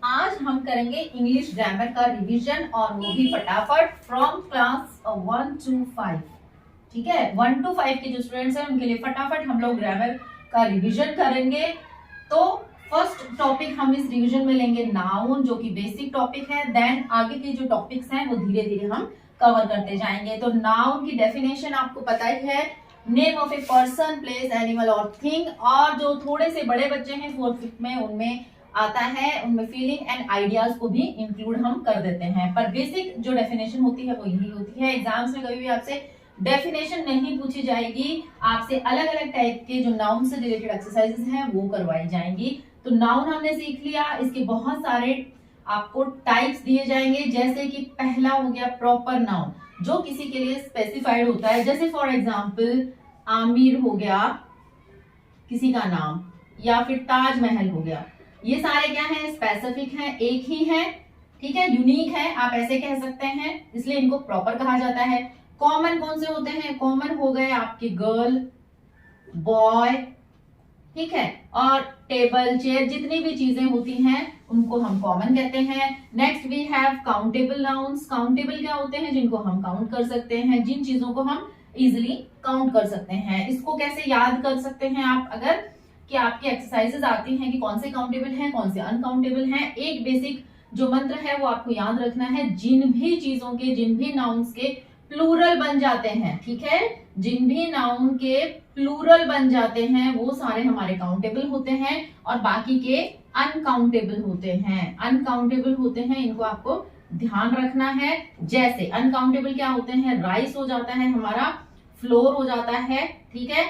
आज हम करेंगे इंग्लिश ग्रामर का रिवीजन और वो भी फटाफट फ्रॉम क्लास 1 to 5। ठीक है, 1 to 5 के जो स्टूडेंट्स हैं उनके लिए फटाफट हम लोग ग्रामर का रिवीजन करेंगे। तो फर्स्ट टॉपिक हम इस रिवीजन में लेंगे नाउन, जो कि बेसिक टॉपिक है। देन आगे के जो टॉपिक्स हैं वो धीरे धीरे हम कवर करते जाएंगे। तो नाउन की डेफिनेशन आपको पता ही है, name of a person, place, animal और थिंग। और जो थोड़े से बड़े बच्चे हैं 4th 5th में, उनमें आता है, उनमें फीलिंग एंड आइडियाज को भी इंक्लूड हम कर देते हैं। पर बेसिक जो डेफिनेशन होती है वो यही होती है। एग्जाम्स में कभी भी आपसे डेफिनेशन नहीं पूछी जाएगी, आपसे अलग अलग टाइप के जो नाउन से रिलेटेड एक्सरसाइजेस हैं वो करवाई जाएंगी। तो नाउन हमने सीख लिया, इसके बहुत सारे आपको टाइप्स दिए जाएंगे। जैसे कि पहला हो गया प्रॉपर नाउन, जो किसी के लिए स्पेसिफाइड होता है। जैसे फॉर एग्जाम्पल आमिर हो गया किसी का नाम, या फिर ताजमहल हो गया। ये सारे क्या है, स्पेसिफिक है, एक ही है, ठीक है, यूनिक है, आप ऐसे कह सकते हैं, इसलिए इनको प्रॉपर कहा जाता है। कॉमन कौन से होते हैं, कॉमन हो गए आपके गर्ल, बॉय, ठीक है, और टेबल, चेयर, जितनी भी चीजें होती हैं उनको हम कॉमन कहते हैं। Next we have countable nouns. Countable क्या होते हैं, जिनको हम काउंट कर सकते हैं, जिन चीजों को हम इजिली काउंट कर सकते हैं। इसको कैसे याद कर सकते हैं आप, अगर कि आपकी एक्सरसाइजेस आती हैं कि कौन से काउंटेबल हैं, कौन से अनकाउंटेबल हैं। एक बेसिक जो मंत्र है वो आपको याद रखना है, जिन भी चीजों के, जिन भी नाउन्स के प्लूरल बन जाते हैं, ठीक है, जिन भी नाउन के प्लूरल बन जाते हैं वो सारे हमारे काउंटेबल होते हैं और बाकी के अनकाउंटेबल होते हैं। अनकाउंटेबल होते हैं, इनको आपको ध्यान रखना है। जैसे अनकाउंटेबल क्या होते हैं, राइस हो जाता है हमारा, फ्लोर हो जाता है, ठीक है,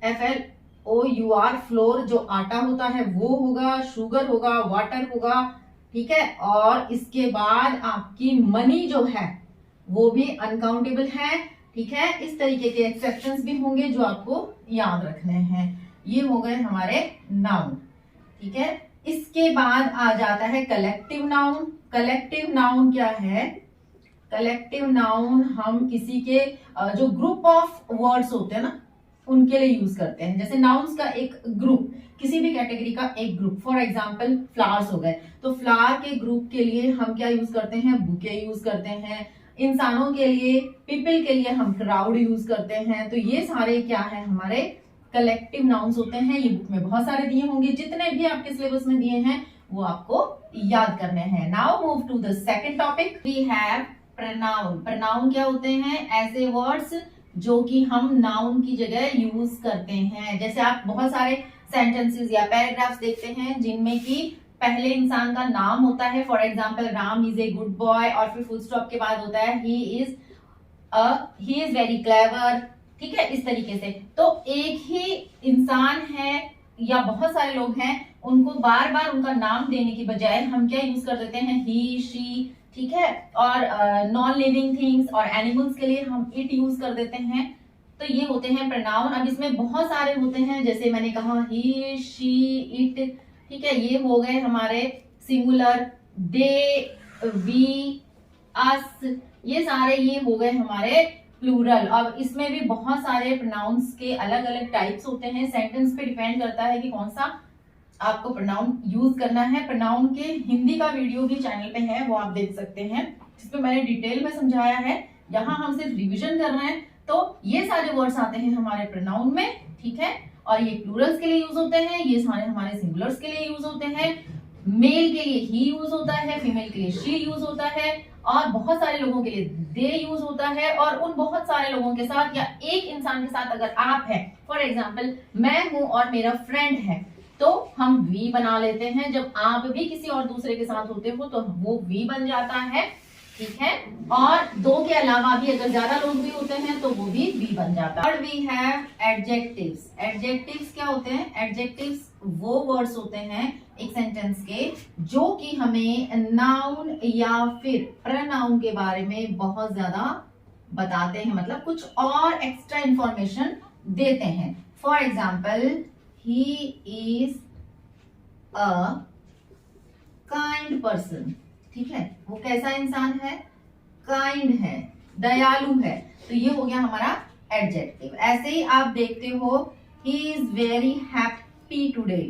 FLOUR, फ्लोर जो आटा होता है वो होगा, शुगर होगा, वाटर होगा, ठीक है, और इसके बाद आपकी मनी जो है वो भी अनकाउंटेबल है, ठीक है। इस तरीके के एक्सेप्शंस भी होंगे जो आपको याद रखने हैं। ये हो गए हमारे नाउन, ठीक है। इसके बाद आ जाता है कलेक्टिव नाउन। कलेक्टिव नाउन क्या है, कलेक्टिव नाउन हम किसी के जो ग्रुप ऑफ वर्ड्स होते हैं ना उनके लिए यूज करते हैं। जैसे नाउन्स का एक ग्रुप, किसी भी कैटेगरी का एक ग्रुप, फॉर एग्जांपल फ्लावर्स हो गए, तो फ्लावर के ग्रुप के लिए हम क्या यूज करते हैं, बुके यूज करते हैं। इंसानों के लिए, पीपल के लिए हम क्राउड यूज करते हैं। तो ये सारे क्या है, हमारे कलेक्टिव नाउन्स होते हैं। ये बुक में बहुत सारे दिए होंगे, जितने भी आपके सिलेबस में दिए हैं वो आपको याद करने हैं। Now move to the second topic, we have pronoun. Pronoun क्या होते हैं, ऐसे वर्ड्स जो कि हम नाउन की जगह यूज करते हैं। जैसे आप बहुत सारे सेंटेंसेस या पैराग्राफ्स देखते हैं जिनमें कि पहले इंसान का नाम होता है, for example Ram is a good boy, और फिर फुल स्टॉप के बाद होता है ही इज वेरी क्लेवर, ठीक है, इस तरीके से। तो एक ही इंसान है या बहुत सारे लोग हैं, उनको बार बार उनका नाम देने की बजाय हम क्या यूज कर देते हैं, ही, शी, ठीक है, और नॉन लिविंग थिंग्स और एनिमल्स के लिए हम इट यूज कर देते हैं। तो ये होते हैं प्रोनाउन। अब इसमें बहुत सारे होते हैं, जैसे मैंने कहा ही, शी, इट, ठीक है, ये हो गए हमारे सिंगुलर। दे, वी, अस, ये सारे ये हो गए हमारे प्लूरल। अब इसमें भी बहुत सारे प्रोनाउंस के अलग अलग टाइप्स होते हैं। सेंटेंस पे डिपेंड करता है कि कौन सा आपको प्रोनाउन यूज करना है। प्रोनाउन के हिंदी का वीडियो भी चैनल पे है, वो आप देख सकते हैं, जिसमें मैंने डिटेल में समझाया है। यहाँ हम सिर्फ रिविजन कर रहे हैं। तो ये सारे वर्ड्स आते हैं हमारे प्रोनाउन में, ठीक है, और ये प्लूरल्स के लिए यूज होते हैं, ये सारे हमारे सिंगुलर्स के लिए यूज होते हैं। मेल के लिए ही यूज होता है, फीमेल के लिए शी यूज होता है, और बहुत सारे लोगों के लिए दे यूज होता है। और उन बहुत सारे लोगों के साथ या एक इंसान के साथ अगर आप हैं, फॉर एग्जाम्पल मैं हूं और मेरा फ्रेंड है, तो हम वी बना लेते हैं। जब आप भी किसी और दूसरे के साथ होते हो तो वो वी बन जाता है, ठीक है। और दो के अलावा भी अगर ज्यादा लोग भी होते हैं तो वो भी वी बन जाता है। और वी हैव एडजेक्टिव्स। एडजेक्टिव्स क्या होते हैं, एडजेक्टिव्स वो वर्ड्स होते हैं एक सेंटेंस के जो कि हमें नाउन या फिर प्रोनाउन के बारे में बहुत ज्यादा बताते हैं, मतलब कुछ और एक्स्ट्रा इंफॉर्मेशन देते हैं। For example he is a kind person, ठीक है, वो कैसा इंसान है, काइंड है, दयालु है। तो ये हो गया हमारा एडजेक्टिव। ऐसे ही आप देखते हो he is very happy today,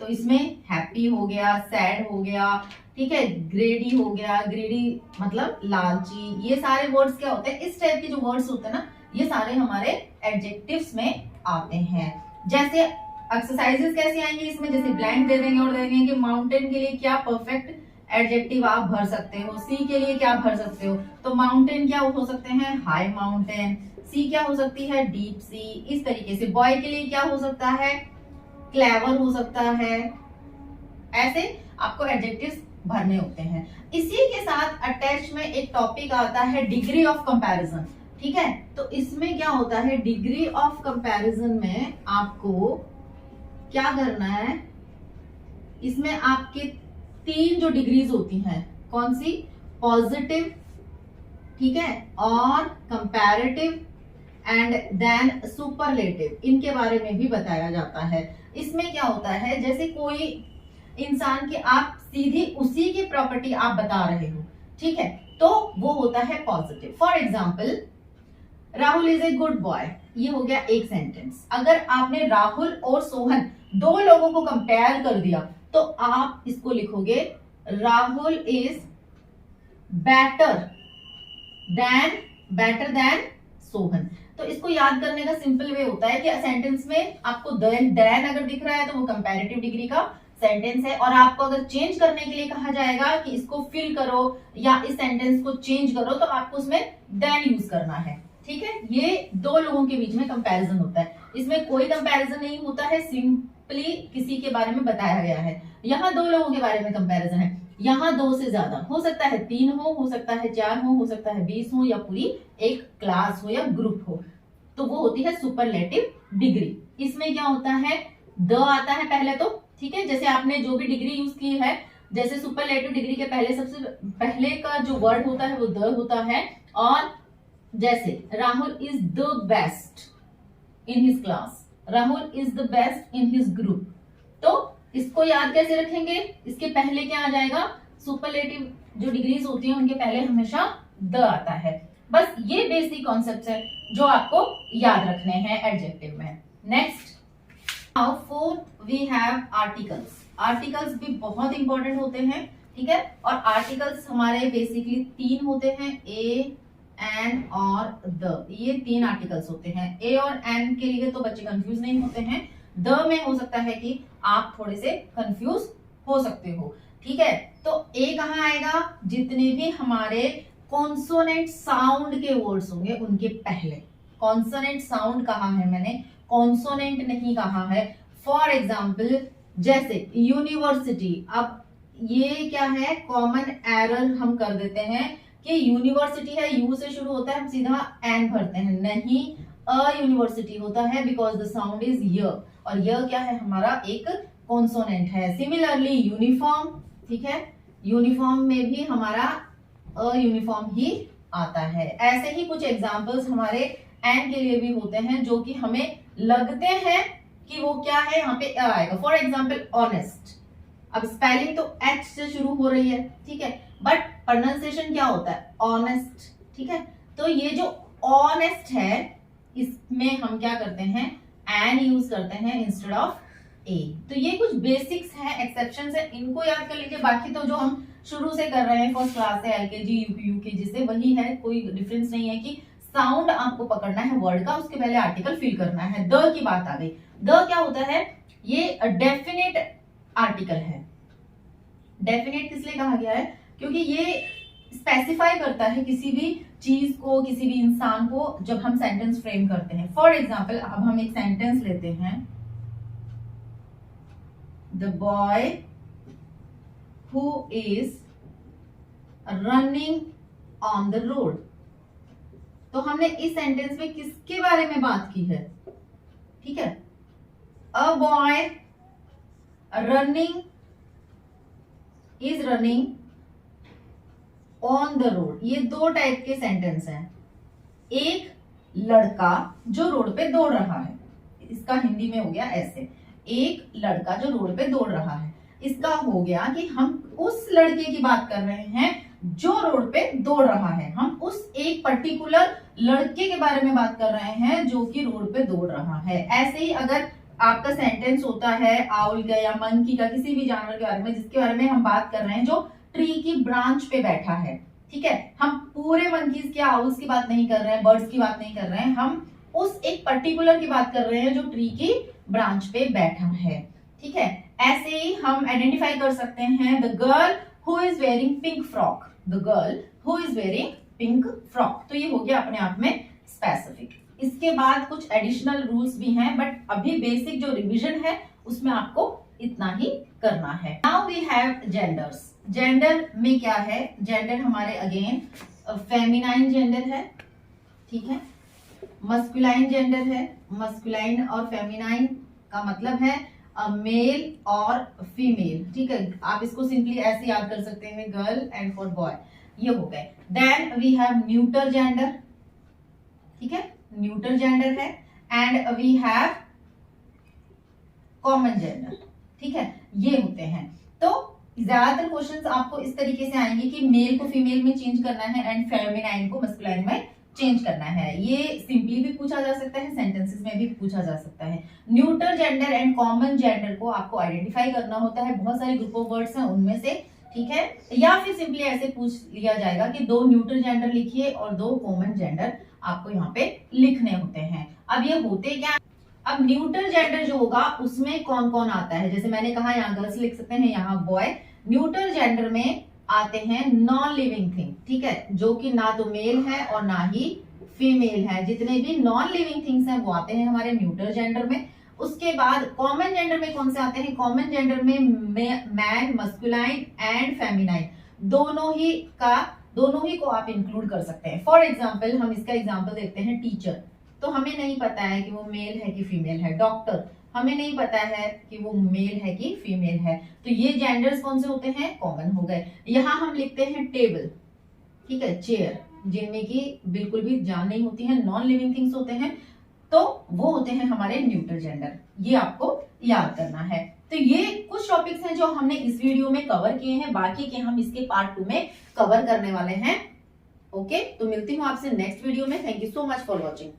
तो इसमें हैप्पी हो गया, सैड हो गया, ठीक है, ग्रेडी हो गया, ग्रेडी मतलब लालची, ये सारे वर्ड्स क्या होते हैं, इस टाइप के जो वर्ड्स होते हैं ना, ये सारे हमारे एडजेक्टिव्स में आते हैं। जैसे एक्सरसाइजेस कैसे आएंगे इसमें, जैसे ब्लैंक दे देंगे और दे देंगे कि माउंटेन के लिए क्या परफेक्ट एडजेक्टिव आप भर सकते हो, सी के लिए क्या भर सकते हो, तो माउंटेन क्या हो सकते हैं, हाई माउंटेन, सी क्या हो सकती है, डीप सी, इस तरीके से। बॉय के लिए क्या हो सकता है, क्लेवर हो सकता है, ऐसे आपको एडजेक्टिव्स भरने होते हैं। इसी के साथ अटैच में एक टॉपिक आता है डिग्री ऑफ कंपैरिजन, ठीक है। तो इसमें क्या होता है, डिग्री ऑफ कंपैरिजन में आपको क्या करना है, इसमें आपके 3 जो डिग्रीज होती हैं, कौन सी, पॉजिटिव, ठीक है, और कंपैरेटिव एंड देन सुपरलेटिव, इनके बारे में भी बताया जाता है। इसमें क्या होता है, जैसे कोई इंसान की आप सीधी उसी की प्रॉपर्टी आप बता रहे हो, ठीक है, तो वो होता है positive. For example, Rahul is a good boy, ये हो गया एक सेंटेंस। अगर आपने राहुल और सोहन 2 लोगों को कंपेयर कर दिया तो आप इसको लिखोगे Rahul is better than Sohan. तो इसको याद करने का सिंपल वे होता है कि सेंटेंस में आपको देन अगर दिख रहा है तो वो कंपैरेटिव डिग्री का सेंटेंस है, और आपको अगर चेंज करने के लिए कहा जाएगा कि इसको फिल करो या इस सेंटेंस को चेंज करो, तो आपको उसमें देन यूज करना है, ठीक है। ये 2 लोगों के बीच में कंपैरिजन होता है, इसमें कोई कंपैरिजन नहीं होता है, सिंपली किसी के बारे में बताया गया है। यहाँ 2 लोगों के बारे में कंपैरिजन है, यहाँ 2 से ज्यादा हो सकता है, 3 हो सकता है 4 हो सकता है 20 हो, या पूरी एक क्लास हो या ग्रुप हो, तो वो होती है सुपरलेटिव डिग्री। इसमें क्या होता है, द आता है पहले तो, ठीक है, जैसे आपने जो भी डिग्री यूज की है, जैसे सुपरलेटिव डिग्री के पहले सबसे पहले का जो वर्ड होता है वो द होता है, और जैसे Rahul is the best in his class, Rahul is the best in his group, तो इसको याद कैसे रखेंगे, इसके पहले क्या आ जाएगा, सुपरलेटिव जो डिग्रीज होती हैं उनके पहले हमेशा द आता है। बस ये बेसिक कॉन्सेप्ट है जो आपको याद रखने हैं एडजेक्टिव में। Next, now fourth we have articles. Articles भी बहुत इंपॉर्टेंट होते हैं, ठीक है, और आर्टिकल्स हमारे बेसिकली 3 होते हैं, ए, एन और द, ये 3 आर्टिकल्स होते हैं। ए और एन के लिए तो बच्चे कंफ्यूज नहीं होते हैं, द में हो सकता है कि आप थोड़े से कंफ्यूज हो सकते हो, ठीक है। तो ए कहाँ आएगा, जितने भी हमारे कॉन्सोनेंट साउंड के वर्ड्स होंगे उनके पहले। कॉन्सोनेंट साउंड कहा है मैंने, कॉन्सोनेंट नहीं कहा है। फॉर एग्जाम्पल, जैसे यूनिवर्सिटी, अब ये क्या है, कॉमन एरर हम कर देते हैं कि यूनिवर्सिटी है, यू से शुरू होता है, हम सीधा एन भरते हैं, नहीं, अ यूनिवर्सिटी होता है, बिकॉज द साउंड इज य, और य क्या है, हमारा एक कॉन्सोनेंट है। सिमिलरली यूनिफॉर्म, ठीक है, यूनिफॉर्म में भी हमारा अ यूनिफॉर्म ही आता है। ऐसे ही कुछ एग्जाम्पल्स हमारे एन के लिए भी होते हैं जो कि हमें लगते हैं कि वो क्या है, यहाँ पे अ आएगा। फॉर एग्जाम्पल, ऑनेस्ट, अब स्पेलिंग तो एच से शुरू हो रही है, ठीक है, बट प्रोनाउंसिएशन क्या होता है, ऑनेस्ट, ठीक है। तो ये जो ऑनेस्ट है, इसमें हम क्या करते हैं, एन यूज करते हैं इंस्टेड ऑफ ए। तो ये कुछ बेसिक्स हैं, एक्सेप्शंस है, इनको याद कर लीजिए। बाकी तो जो हम शुरू से कर रहे हैं, फर्स्ट क्लास से एलकेजी यूकेजी से, वही है, कोई डिफरेंस नहीं है कि साउंड आपको पकड़ना है वर्ड का, उसके पहले आर्टिकल फिल करना है। द की बात आ गई, द क्या होता है, ये डेफिनेट आर्टिकल है। डेफिनेट किस लिए कहा गया है, क्योंकि ये स्पेसिफाई करता है किसी भी चीज को, किसी भी इंसान को, जब हम सेंटेंस फ्रेम करते हैं। फॉर एग्जाम्पल, अब हम एक सेंटेंस लेते हैं, the boy who is running on the road. तो हमने इस सेंटेंस में किसके बारे में बात की है, ठीक है, a boy running is running on the road. ये 2 टाइप के सेंटेंस हैं। एक लड़का जो रोड पे दौड़ रहा है, इसका हिंदी में हो गया ऐसे, एक लड़का जो रोड पे दौड़ रहा है। इसका हो गया कि हम उस लड़के की बात कर रहे हैं जो रोड पे दौड़ रहा है, हम उस एक पर्टिकुलर लड़के के बारे में बात कर रहे हैं जो कि रोड पे दौड़ रहा है। ऐसे ही अगर आपका सेंटेंस होता है आउल का या मंकी का, किसी भी जानवर के बारे में जिसके बारे में हम बात कर रहे हैं जो ट्री की ब्रांच पे बैठा है, ठीक है। हम पूरे मंकीज के आउल्स की बात नहीं कर रहे हैं, बर्ड्स की बात नहीं कर रहे हैं, हम उस एक पर्टिकुलर की बात कर रहे हैं जो ट्री की ब्रांच पे बैठा है, ठीक है। ऐसे ही हम आइडेंटिफाई कर सकते हैं the girl who is wearing pink frock, the girl who is wearing pink frock. तो ये हो गया अपने आप में स्पेसिफिक। इसके बाद कुछ एडिशनल रूल्स भी हैं, बट अभी बेसिक जो रिवीजन है उसमें आपको इतना ही करना है। Now we have genders. Gender में क्या है, जेंडर हमारे अगेन फेमिनाइन जेंडर है, ठीक है, मस्कुलाइन जेंडर है। मस्कुलाइन और फेमिनाइन का मतलब है मेल और फीमेल, ठीक है। आप इसको सिंपली ऐसे याद कर सकते हैं, गर्ल एंड फॉर बॉय, ये हो गए। Then we have neuter gender, ठीक है, न्यूटर जेंडर है। And we have common gender, ठीक है, ये होते हैं। तो ज्यादातर क्वेश्चंस आपको इस तरीके से आएंगे कि मेल को फीमेल में चेंज करना है एंड फेमिनाइन को मस्कुलाइन में चेंज करना है। ये सिंपली भी पूछा जा सकता है, सेंटेंसेस में भी पूछा जा सकता है। Neuter gender and common gender को आपको आइडेंटिफाई करना होता है, बहुत सारे ग्रुप ऑफ वर्ड्स हैं उनमें से, ठीक है। या फिर सिंपली ऐसे पूछ लिया जाएगा कि 2 न्यूटर जेंडर लिखिए और 2 कॉमन जेंडर आपको यहाँ पे लिखने होते हैं। अब ये होते क्या, अब न्यूटर जेंडर जो होगा उसमें कौन कौन आता है, जैसे मैंने कहा यहाँ गर्ल्स लिख सकते हैं, यहाँ बॉय। न्यूटर जेंडर में आते हैं नॉन लिविंग थिंग, ठीक है, जो कि ना तो मेल है और ना ही फीमेल है। जितने भी नॉन लिविंग थिंग्स हैं वो आते हैं हमारे न्यूटर जेंडर में। उसके बाद कॉमन जेंडर में कौन से आते हैं, कॉमन जेंडर में मैन, मस्कुलाइन एंड फेमिनाइन, दोनों ही को आप इंक्लूड कर सकते हैं। फॉर एग्जाम्पल हम इसका एग्जाम्पल देखते हैं, टीचर, तो हमें नहीं पता है कि वो मेल है कि फीमेल है। डॉक्टर, हमें नहीं पता है कि वो मेल है कि फीमेल है। तो ये जेंडर्स कौन से होते हैं, कॉमन हो गए। यहाँ हम लिखते हैं टेबल, ठीक है, चेयर, जिनमें की बिल्कुल भी जान नहीं होती है, नॉन लिविंग थिंग्स होते हैं, तो वो होते हैं हमारे न्यूटर जेंडर। ये आपको याद करना है। तो ये कुछ टॉपिक्स हैं जो हमने इस वीडियो में कवर किए हैं, बाकी के हम इसके पार्ट 2 में कवर करने वाले हैं। ओके, तो मिलती हूँ आपसे नेक्स्ट वीडियो में। Thank you so much for watching.